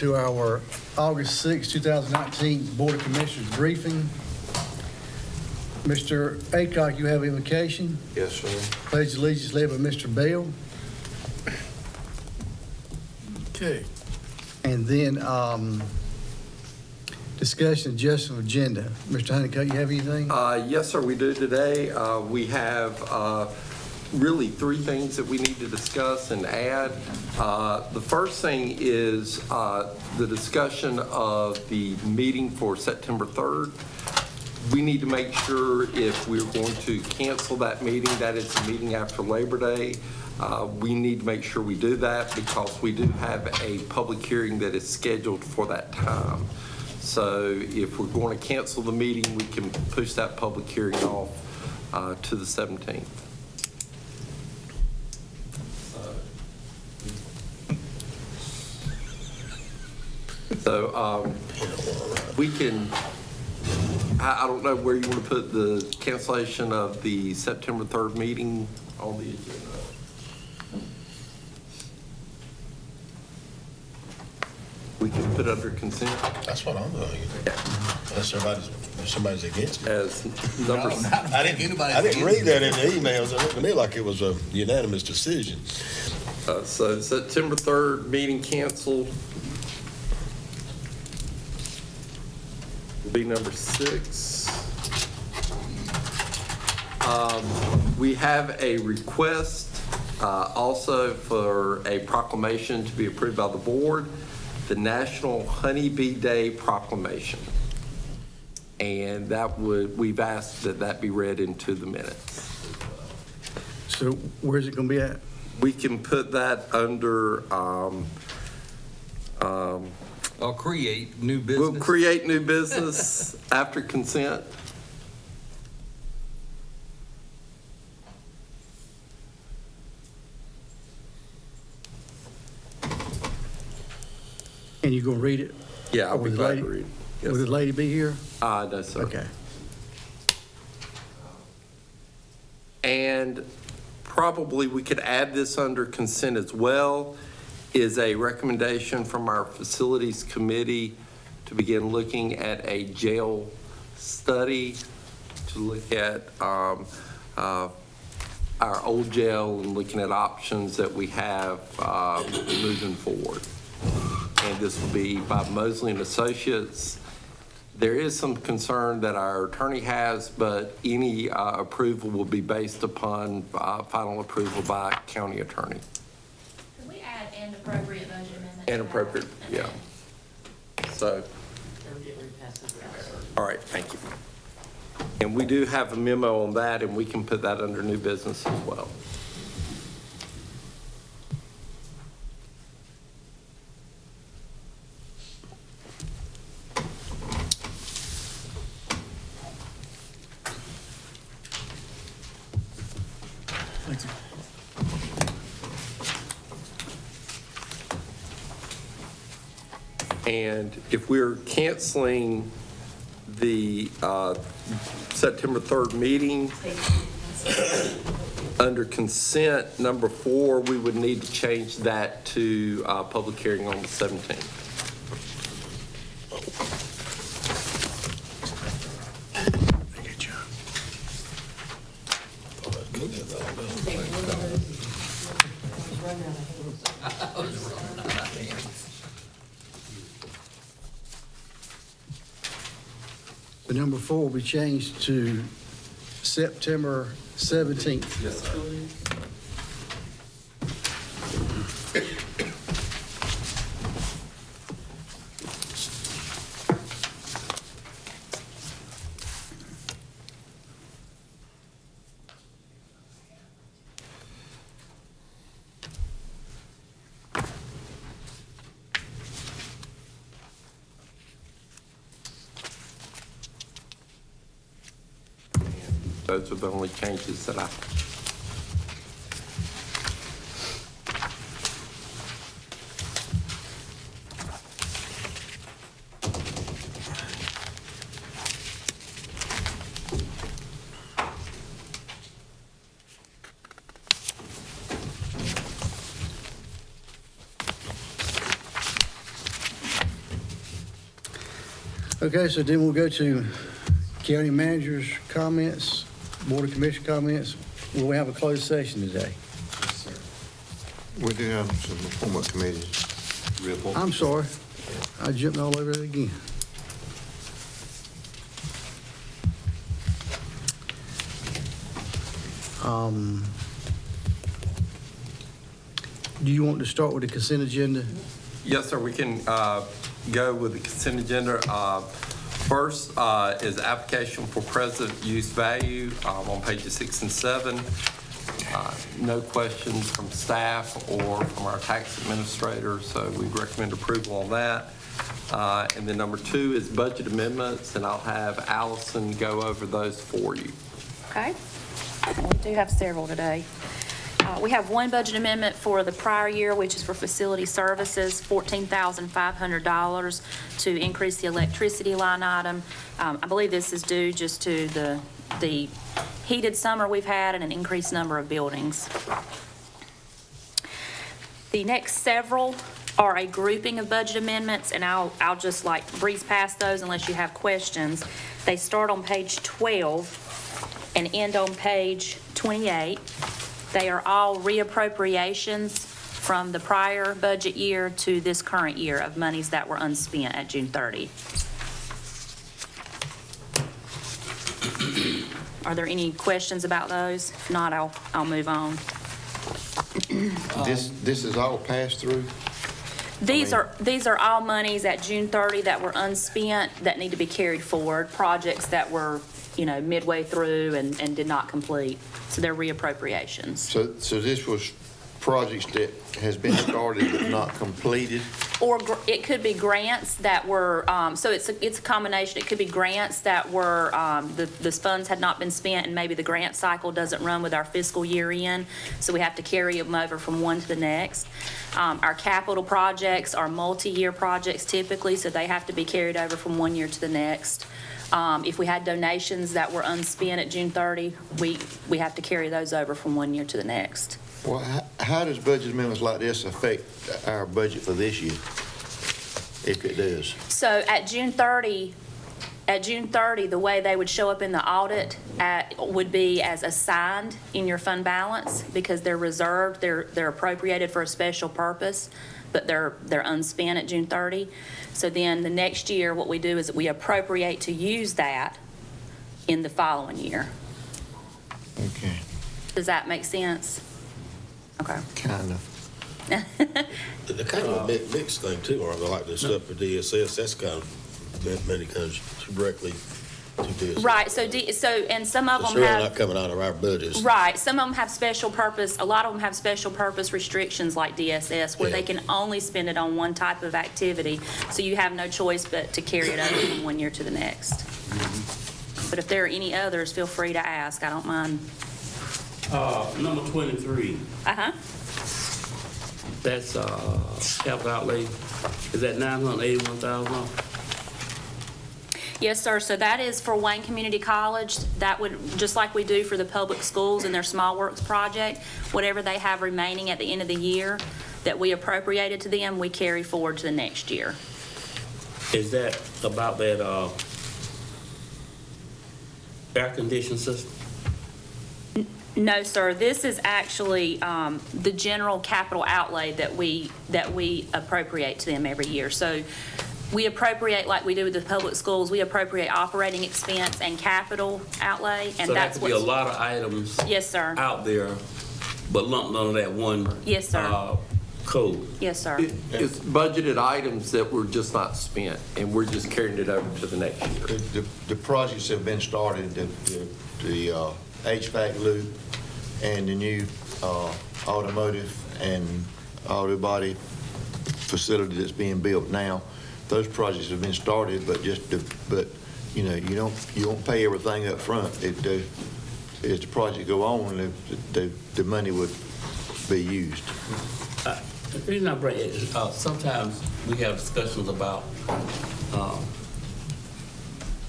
to our August 6, 2019 Board of Commissioners briefing. Mr. Aycock, you have invocation. Yes, sir. Pledge allegiance led by Mr. Bell. Okay. And then discussion adjustment of agenda. Mr. Honeycutt, you have anything? Yes, sir, we do today. We have really three things that we need to discuss and add. The first thing is the discussion of the meeting for September 3rd. We need to make sure if we're going to cancel that meeting, that is the meeting after Labor Day. We need to make sure we do that because we do have a public hearing that is scheduled for that time. So if we're going to cancel the meeting, we can push that public hearing off to the 17th. So we can, I don't know where you want to put the cancellation of the September 3rd meeting on the agenda. We can put it under consent That's what I'm doing. Unless somebody's against it. as number. I didn't read that in the emails. It looked to me like it was a unanimous decision. So September 3rd, meeting canceled. Will be number 6. We have a request also for a proclamation to be approved by the board, the National Honeybee Day Proclamation. And we've asked that that be read into the minutes. So where's it going to be at? We can put that under, I'll create new business. we'll create new business after consent. And you going to read it? Yeah, I'll Or be the glad lady- to read. Will the Yes. lady be here? No, sir. Okay. And probably we could add this under consent as well, is a recommendation from our facilities committee to begin looking at a jail study, to look at our old jail and looking at options that we have moving forward. And this will be by Mosley and Associates. There is some concern that our attorney has, but any approval will be based upon final approval by county attorney. Could we add an appropriate budget amendment? And appropriate, yeah. So, all right, thank you. And we do have a memo on that, and we can put that under new business as well. And if we're canceling the September 3rd meeting, under consent number 4, we would need to change that to public hearing on the 17th. The number 4 will be changed to September 17th. Yes, sir. Those are the only changes that I. Okay, so then we'll go to county manager's comments, board of commission comments. Will we have a closed session today? We do have some former committees. I'm sorry, I jumped all over it again. Do you want to start with the consent agenda? Yes, sir, we can go with the consent agenda. First is application for present use value on pages 6 and 7. No questions from staff or from our tax administrator, so we recommend approval on that. And then number 2 is budget amendments, and I'll have Allison go over those for you. Okay. We do have several today. We have one budget amendment for the prior year, which is for facility services, $14,500 to increase the electricity line item. I believe this is due just to the heated summer we've had and an increased number of buildings. The next several are a grouping of budget amendments, and I'll just like breeze past those unless you have questions. They start on page 12 and end on page 28. They are all reappropriations from the prior budget year to this current year of monies that were unspent at June 30. Are there any questions about those? If not, I'll move on. This is all passed through? These are all monies at June 30 that were unspent that need to be carried forward, projects that were, midway through and did not complete. So they're reappropriations. So this was projects that has been started but not completed? Or it could be grants that were, so it's a combination. It could be grants that were, the funds had not been spent, and maybe the grant cycle doesn't run with our fiscal year end, so we have to carry them over from one to the next. Our capital projects are multi-year projects typically, so they have to be carried over from one year to the next. If we had donations that were unspent at June 30, we have to carry those over from one year to the next. Well, how does budget amendments like this affect our budget for this year, if it does? So at June 30, the way they would show up in the audit would be as assigned in your fund balance, because they're reserved, they're appropriated for a special purpose, but they're unspent at June 30. So then the next year, what we do is we appropriate to use that in the following year. Okay, Does that make sense? Okay. kind of. The kind of a mixed thing too, or like the stuff for DSS, that's kind of, many comes directly to DSS. Right, so and some of It's them really have. not coming out of our budgets. Right, some of them have special purpose, a lot of them have special purpose restrictions like DSS, where they Yeah. can only spend it on one type of activity, so you have no choice but to carry it over from one year to the next. But if there are any others, feel free to ask, I don't mind. Number 23, Uh-huh, that's, capital outlay, is that 981,000? yes, sir, so that is for Wayne Community College, that would, just like we do for the public schools in their Small Works project, whatever they have remaining at the end of the year that we appropriated to them, we carry forward to the next year. Is that about that, air conditioning system? No, sir, this is actually the general capital outlay that we appropriate to them every year. So we appropriate, like we do with the public schools, we appropriate operating expense and capital outlay, and So that that's could be a what's. lot of items Yes, sir. out there, but lumped under that one. Yes, sir. Code. Yes, sir. It's budgeted items that were just not spent, and we're just carrying it over to the next year. The projects have been started, the HVAC loop and the new automotive and auto body facility that's being built now. Those projects have been started, but you won't pay everything up front. As the project go on, the money would be used. The reason I bring it is sometimes we have discussions about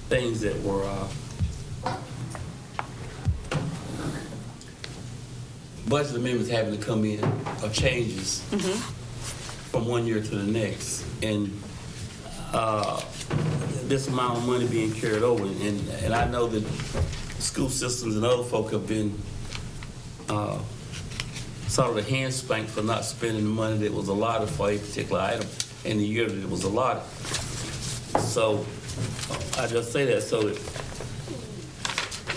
things that were budget amendments having to come in, or changes from one year to the next. And this amount of money being carried over, and I know that school systems and other folk have been sort of a hand spanked for not spending the money that was allotted for a particular item in the year that it was allotted. So I just say that so that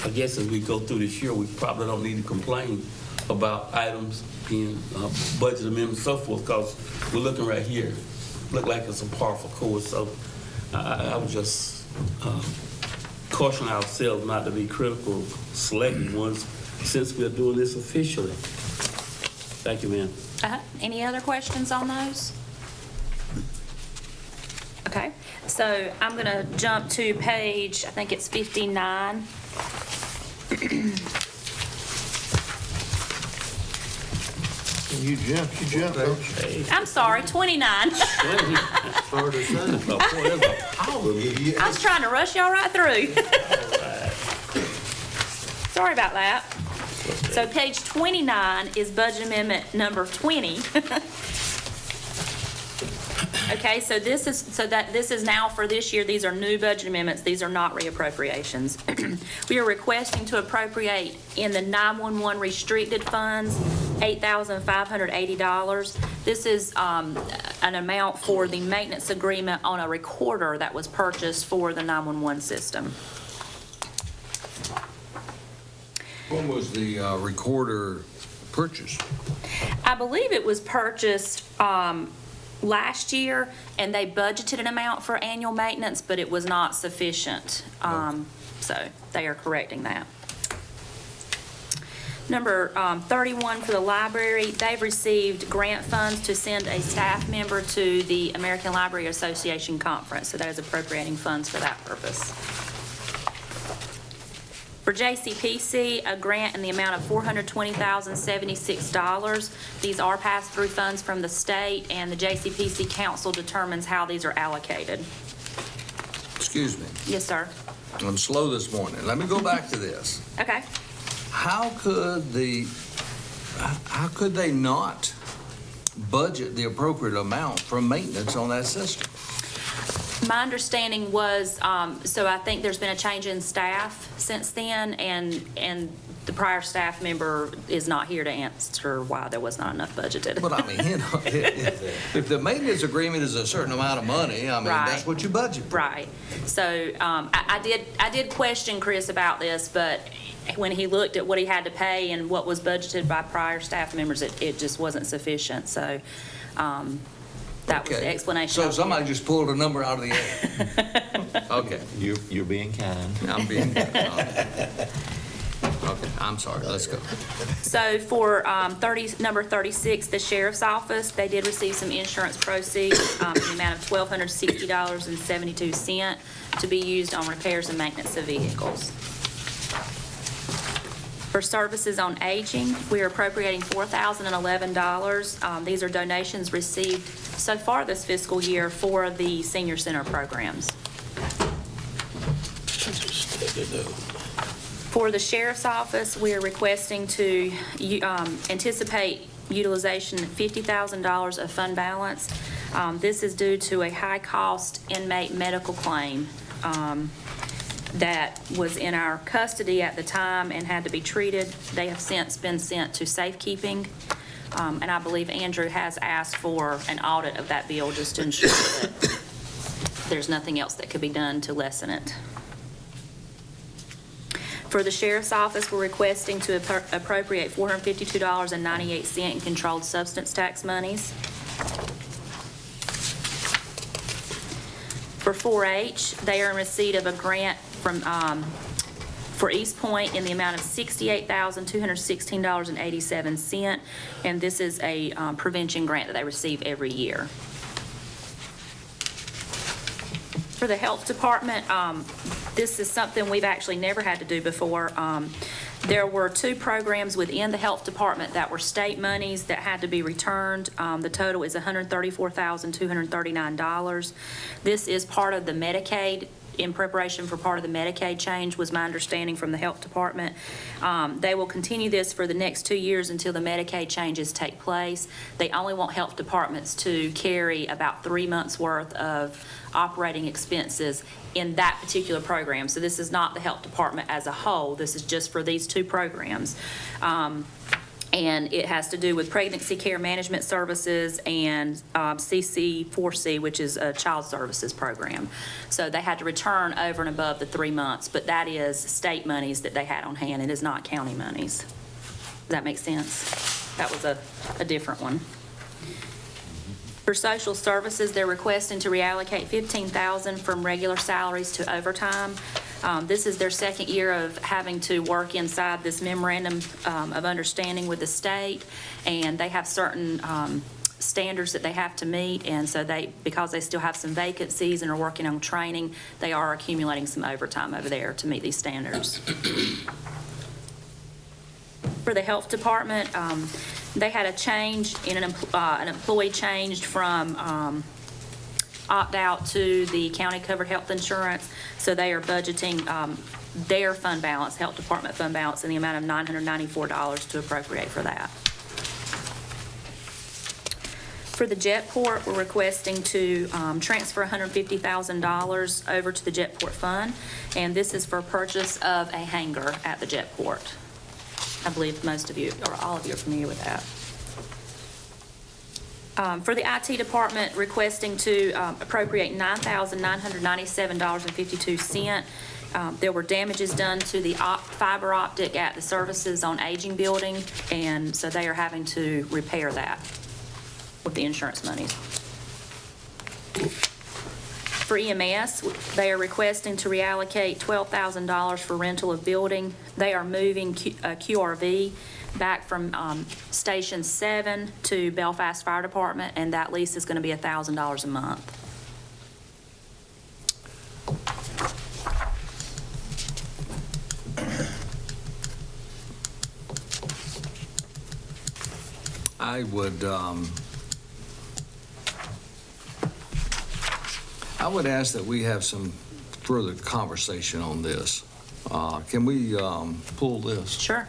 I guess as we go through this year, we probably don't need to complain about items being budget amendments and so forth, because we're looking right here. Look like it's a par for course. So I would just caution ourselves not to be critical of selected ones since we're doing this officially. Thank you, ma'am. Any other questions on those? Okay, so I'm going to jump to page, I think it's 59. You jump, don't you? I'm sorry, 29. Hard to say. Oh, boy, that's a power. I was trying to rush y'all right through. Sorry about that. So page 29 is budget amendment number 20. Okay, so this is now for this year. These are new budget amendments. These are not reappropriations. We are requesting to appropriate in the 911 restricted funds $8,580. This is an amount for the maintenance agreement on a recorder that was purchased for the 911 system. When was the recorder purchased? I believe it was purchased last year, and they budgeted an amount for annual maintenance, but it was not sufficient. So they are correcting that. Number 31 for the library, they've received grant funds to send a staff member to the American Library Association conference, so that is appropriating funds for that purpose. For JCPC, a grant in the amount of $420,076. These are pass-through funds from the state, and the JCPC Council determines how these are allocated. Excuse me, Yes, sir. I'm slow this morning. Let me go back to this. Okay. How could they not budget the appropriate amount for maintenance on that system? My understanding was, so I think there's been a change in staff since then, and the prior staff member is not here to answer why there was not enough budgeted. But I mean, you know, if the maintenance agreement is a certain amount of money, I mean, Right. that's what you budget for. Right. So I did question Chris about this, but when he looked at what he had to pay and what was budgeted by prior staff members, it just wasn't sufficient. So that was the Okay. explanation. So I was somebody given. just pulled a number out of the air. Okay, You're being kind. I'm being, okay, I'm sorry, let's go. So for number 36, the sheriff's office, they did receive some insurance proceeds in the amount of $1,260.72 to be used on repairs and maintenance of vehicles. For services on aging, we are appropriating $4,011. These are donations received so far this fiscal year for the senior center programs. For the sheriff's office, we are requesting to anticipate utilization of $50,000 of fund balance. This is due to a high-cost inmate medical claim that was in our custody at the time and had to be treated. They have since been sent to safekeeping, and I believe Andrew has asked for an audit of that bill just to ensure that there's nothing else that could be done to lessen it. For the sheriff's office, we're requesting to appropriate $452.98 in controlled substance tax monies. For 4-H, they are in receipt of a grant for East Point in the amount of $68,216.87, and this is a prevention grant that they receive every year. For the health department, this is something we've actually never had to do before. There were 2 programs within the health department that were state monies that had to be returned. The total is $134,239. This is part of the Medicaid in preparation for part of the Medicaid change, was my understanding from the Health Department. They will continue this for the next 2 years until the Medicaid changes take place. They only want health departments to carry about 3 months' worth of operating expenses in that particular program. So this is not the health department as a whole. This is just for these 2 programs. And it has to do with pregnancy care management services and CC4C, which is a child services program. So they had to return over and above the 3 months, but that is state monies that they had on hand. It is not county monies. Does that make sense? That was a different one. For social services, they're requesting to reallocate $15,000 from regular salaries to overtime. This is their second year of having to work inside this memorandum of understanding with the state, and they have certain standards that they have to meet, and so because they still have some vacancies and are working on training, they are accumulating some overtime over there to meet these standards. For the health department, they had a change in an employee changed from opt-out to the county-covered health insurance, so they are budgeting their fund balance, health department fund balance, in the amount of $994 to appropriate for that. For the Jetport, we're requesting to transfer $150,000 over to the Jetport fund, and this is for purchase of a hangar at the Jetport. I believe most of you, or all of you, are familiar with that. For the IT department, requesting to appropriate $9,997.52. There were damages done to the fiber optic at the Services on Aging building, and so they are having to repair that with the insurance monies. For EMS, they are requesting to reallocate $12,000 for rental of building. They are moving QRV back from Station 7 to Belfast Fire Department, and that lease is going to be $1,000 a month. I would ask that we have some further conversation on this. Can we pull this? Sure.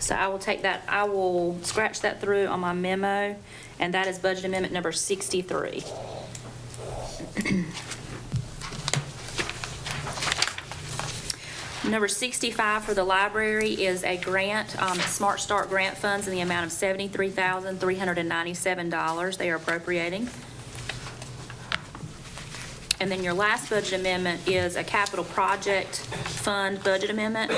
So I will take that, I will scratch that through on my memo, and that is budget amendment number 63. Number 65 for the library is a grant, Smart Start grant funds in the amount of $73,397 they are appropriating. And then your last budget amendment is a capital project fund budget amendment.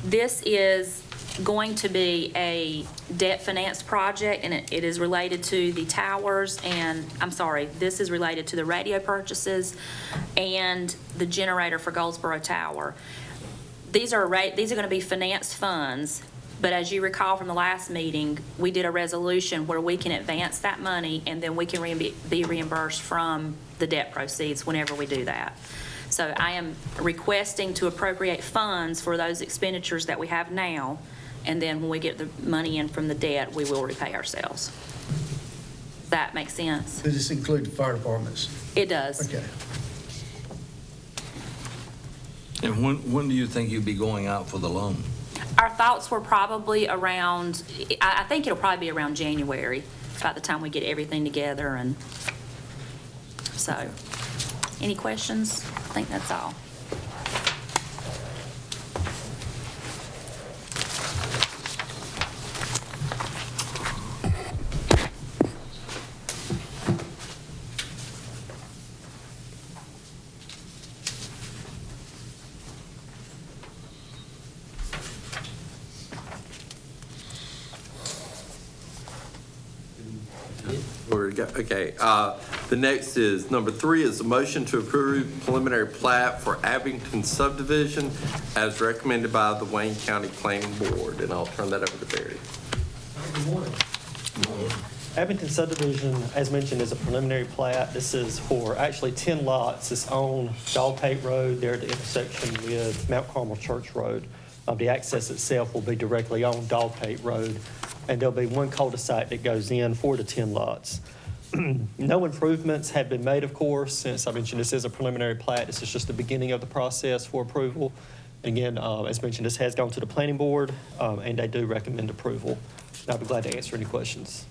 This is going to be a debt finance project, and it is related to the towers, and this is related to the radio purchases and the generator for Goldsboro Tower. These are going to be financed funds, but as you recall from the last meeting, we did a resolution where we can advance that money, and then we can be reimbursed from the debt proceeds whenever we do that. So I am requesting to appropriate funds for those expenditures that we have now, and then when we get the money in from the debt, we will repay ourselves. Does that make sense? Does this include the fire departments? It does. Okay. And when do you think you'd be going out for the loan? Our thoughts were probably around, I think it'll probably be around January, by the time we get everything together. And so, any questions? I think that's all. Okay, the next is, number 3 is a motion to approve preliminary plat for Abington subdivision as recommended by the Wayne County Planning Board, and I'll turn that over to Barry. Good morning. Abington subdivision, as mentioned, is a preliminary plat. This is for actually 10 lots. It's on Dog Pate Road there at the intersection with Mount Carmel Church Road. The access itself will be directly on Dog Pate Road, and there'll be one cul-de-sac that goes in for the 10 lots. No improvements have been made, of course, since I mentioned this is a preliminary plat. This is just the beginning of the process for approval. Again, as mentioned, this has gone to the planning board, and they do recommend approval. And I'll be glad to answer any questions.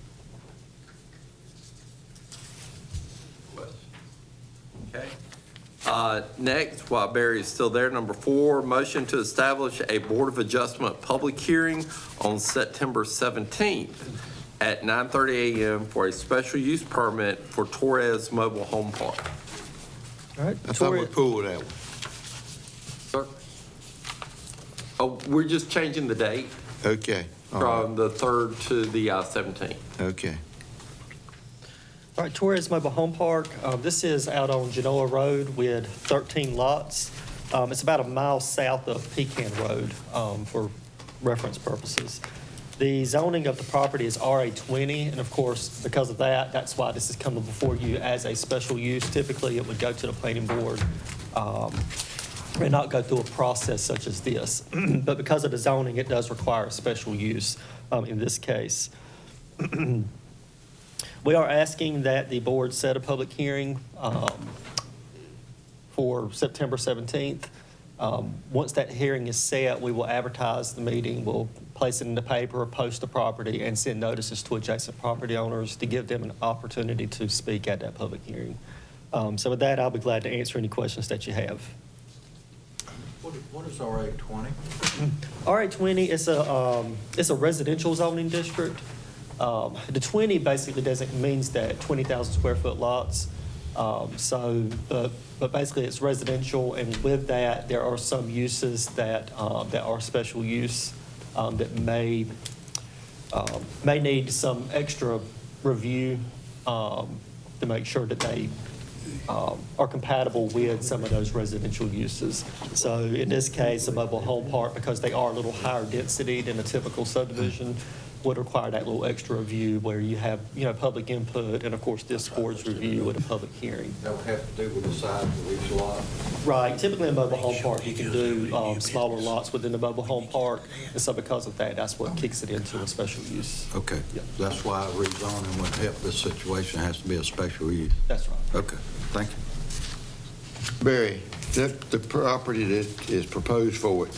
Okay. Next, while Barry is still there, number 4, motion to establish a Board of Adjustment public hearing on September 17th at 9:30 a.m. for a special use permit for Torres Mobile Home Park. All right. I thought we Torres- pulled that one. Sir? Oh, we're just changing the date Okay, all right, from the 3rd to the 17th. okay. All right, Torres Mobile Home Park, this is out on Genoa Road with 13 lots. It's about a mile south of Pecan Road, for reference purposes. The zoning of the property is RA20, and of course, because of that, that's why this is coming before you as a special use. Typically, it would go to the planning board, and not go through a process such as this. But because of the zoning, it does require a special use, in this case. We are asking that the board set a public hearing for September 17th. Once that hearing is set, we will advertise the meeting, we'll place it in the paper, post the property, and send notices to adjacent property owners to give them an opportunity to speak at that public hearing. So with that, I'll be glad to answer any questions that you have. What is RA20? RA20 is a residential zoning district. The 20 basically means that 20,000 square foot lots. But basically it's residential, and with that, there are some uses that are special use that may need some extra review to make sure that they are compatible with some of those residential uses. So in this case, a mobile home park, because they are a little higher density than a typical subdivision, would require that little extra review where you have, public input and of course this board's review at a public hearing. That would have to do with the size of each lot? Right, typically in a mobile home park, you can do smaller lots within the mobile home park, and so because of that, that's what kicks it into a special use. Okay, Yeah. that's why rezoning would help this situation, it has to be a special use. That's right. Okay, thank you. Barry, the property that is proposed for it,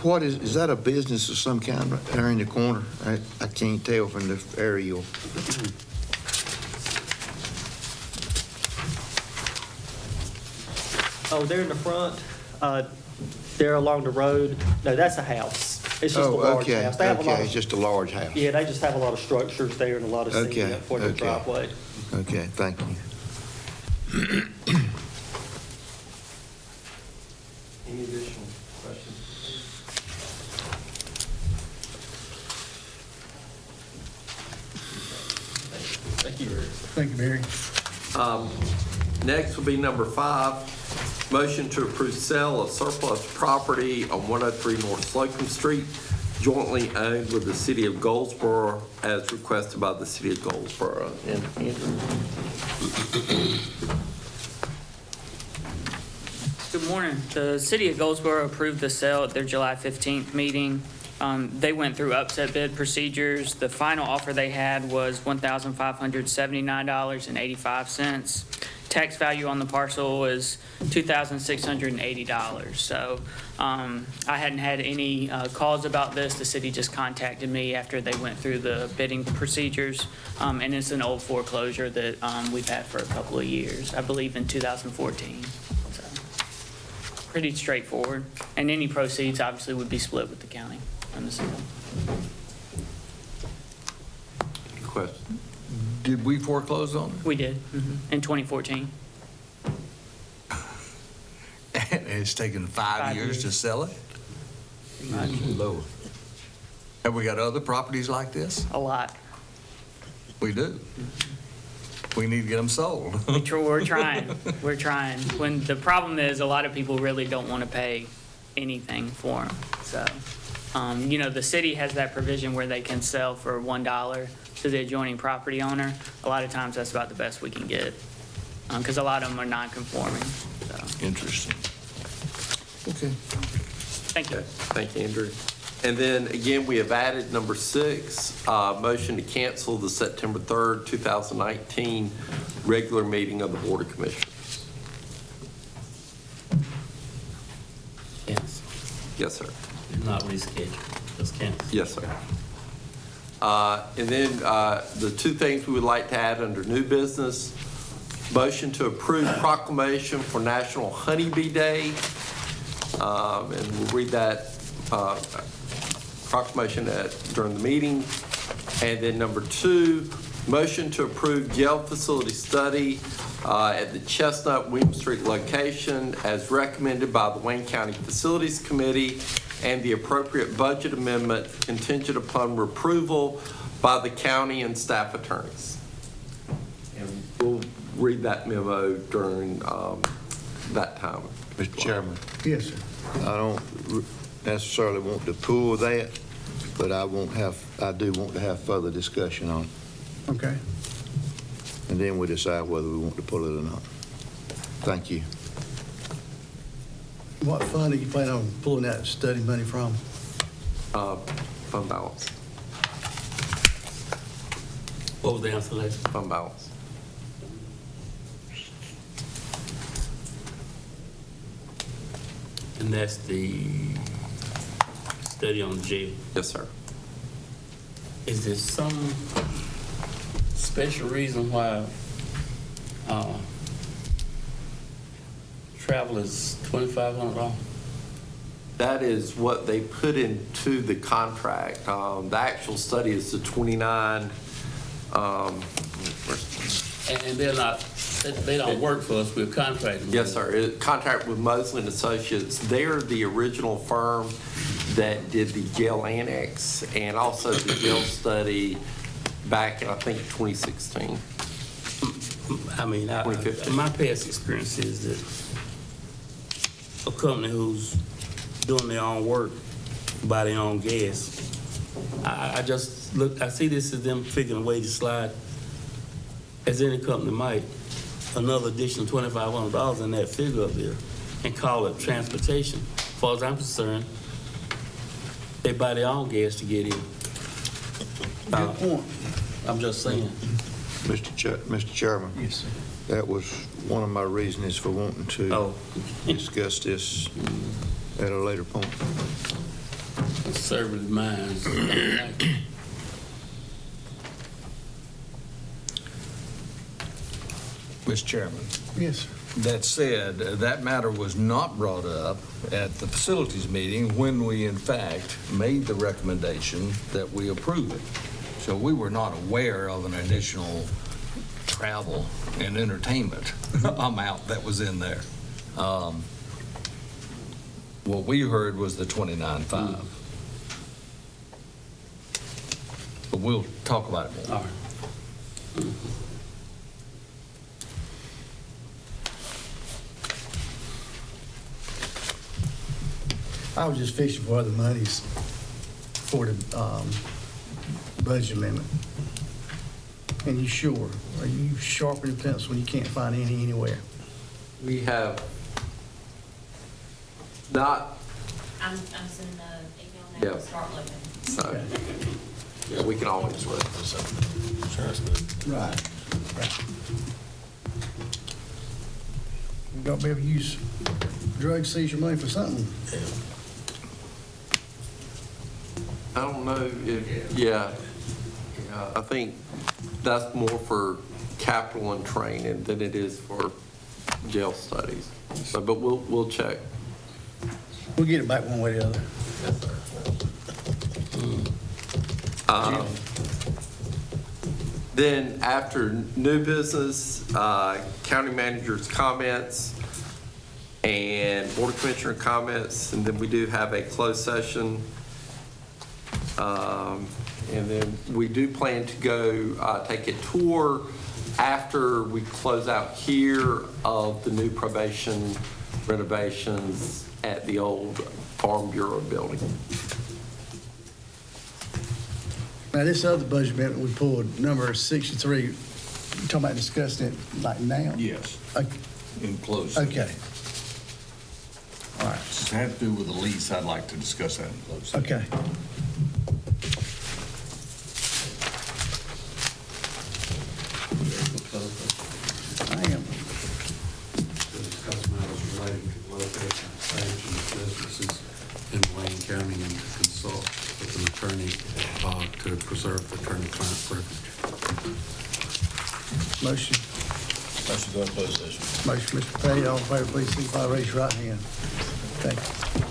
what is that a business of some kind right there in the corner? I can't tell from the aerial. Oh, they're in the front, they're along the road. No, that's a house. It's just a Oh, large okay, house. They have a lot okay, of- it's just a large house. Yeah, they just have a lot of structures there and a lot of seating Okay, up for their okay. driveway. Okay, thank you. Any additional questions? Thank you. Thank you, Barry. Next will be number 5, motion to approve sale of surplus property on 103 North Slocum Street, jointly owned with the city of Goldsboro, as requested by the city of Goldsboro. And Andrew? Good morning. The city of Goldsboro approved the sale at their July 15th meeting. They went through upset bid procedures. The final offer they had was $1,579.85. Tax value on the parcel is $2,680. So I hadn't had any calls about this. The city just contacted me after they went through the bidding procedures. And it's an old foreclosure that we've had for a couple of years, I believe in 2014. So pretty straightforward. And any proceeds obviously would be split with the county on the sale. Any questions? Did we foreclose on We did, in 2014. it? And it's taken 5 years to years. sell it? Lord. Have we got other properties like this? A lot. We do. We need to get them sold. We're trying. We're trying. When the problem is, a lot of people really don't want to pay anything for them. So, the city has that provision where they can sell for $1 to the adjoining property owner. A lot of times, that's about the best we can get, because a lot of them are non-conforming. So, Interesting. Okay. thank you. Thank you, Andrew. And then again, we have added number 6, motion to cancel the September 3rd, 2019 regular meeting of the Board of Commissioners. Cancel. Yes, sir. Not reschedule, just cancel. Yes, sir. And then the 2 things we would like to add under new business, motion to approve proclamation for National Honeybee Day. And we'll read that proclamation during the meeting. And then number 2, motion to approve jail facility study at the Chestnut William Street location as recommended by the Wayne County Facilities Committee and the appropriate budget amendment contingent upon approval by the county and staff attorneys. And we'll read that memo during that time. Mr. Chairman, Yes, sir. I don't necessarily want to pull that, but I do want to have further discussion on it, Okay. and then we decide whether we want to pull it or not. Thank you. What fund are you planning on pulling that study money from? Fund balance, What was the answer, Les? fund balance. And that's the study on the jail. Yes, sir. Is there some special reason why travel is $2,500? That is what they put into the contract. The actual study is the 29. And they're not, they don't work for us, we're contracting. with Yes, them. sir. Contract with Mosley and Associates. They're the original firm that did the jail annex and also the jail study back in, I think, 2016. I mean, 2015. my past experience is that a company who's doing their own work, buy their own gas, I just look, I see this as them figuring a way to slide, as any company might, another additional $2,500 in that figure up there and call it transportation. As far as I'm concerned, they buy their own gas to get in. Good point. I'm just saying. Mr. Chairman, Yes, sir. that was one of my reasons for wanting to Oh, discuss this at a later point. conservative minds. Mr. Chairman, Yes, sir. that said, that matter was not brought up at the facilities meeting when we in fact made the recommendation that we approve it. So we were not aware of an additional travel and entertainment amount that was in there. What we heard was the 29.5. But we'll talk about it more. All right. I was just fishing for other monies for the budget amendment. And you sure? Are you sharpening the pencil when you can't find any anywhere? We have not, I'm sending the email now to Yeah. start looking. so, yeah, we can always look. Right. You got to be able to use drug seizure money for something. I don't know if, yeah, I think that's more for capital and training than it is for jail studies. So, but we'll check. We'll get it back one way or the other. Then after new business, county manager's comments and board of commissioner comments, and then we do have a closed session. And then we do plan to go take a tour after we close out here of the new probation renovations at the old Farm Bureau building. Now, this other budget amendment we pulled, number 63, you talking about discussing it like now? Yes, Okay. in closed. Okay. All right. If it had to do with the lease, I'd like to discuss that in closed session. Okay. I am. To discuss matters relating to the location, expansion of businesses in Wayne County and to consult with an attorney to preserve the attorney-client privilege. Motion. Motion to go to closed session. Motion, Mr. Payne. All in favor, please signify by raising your right hand. Thank you.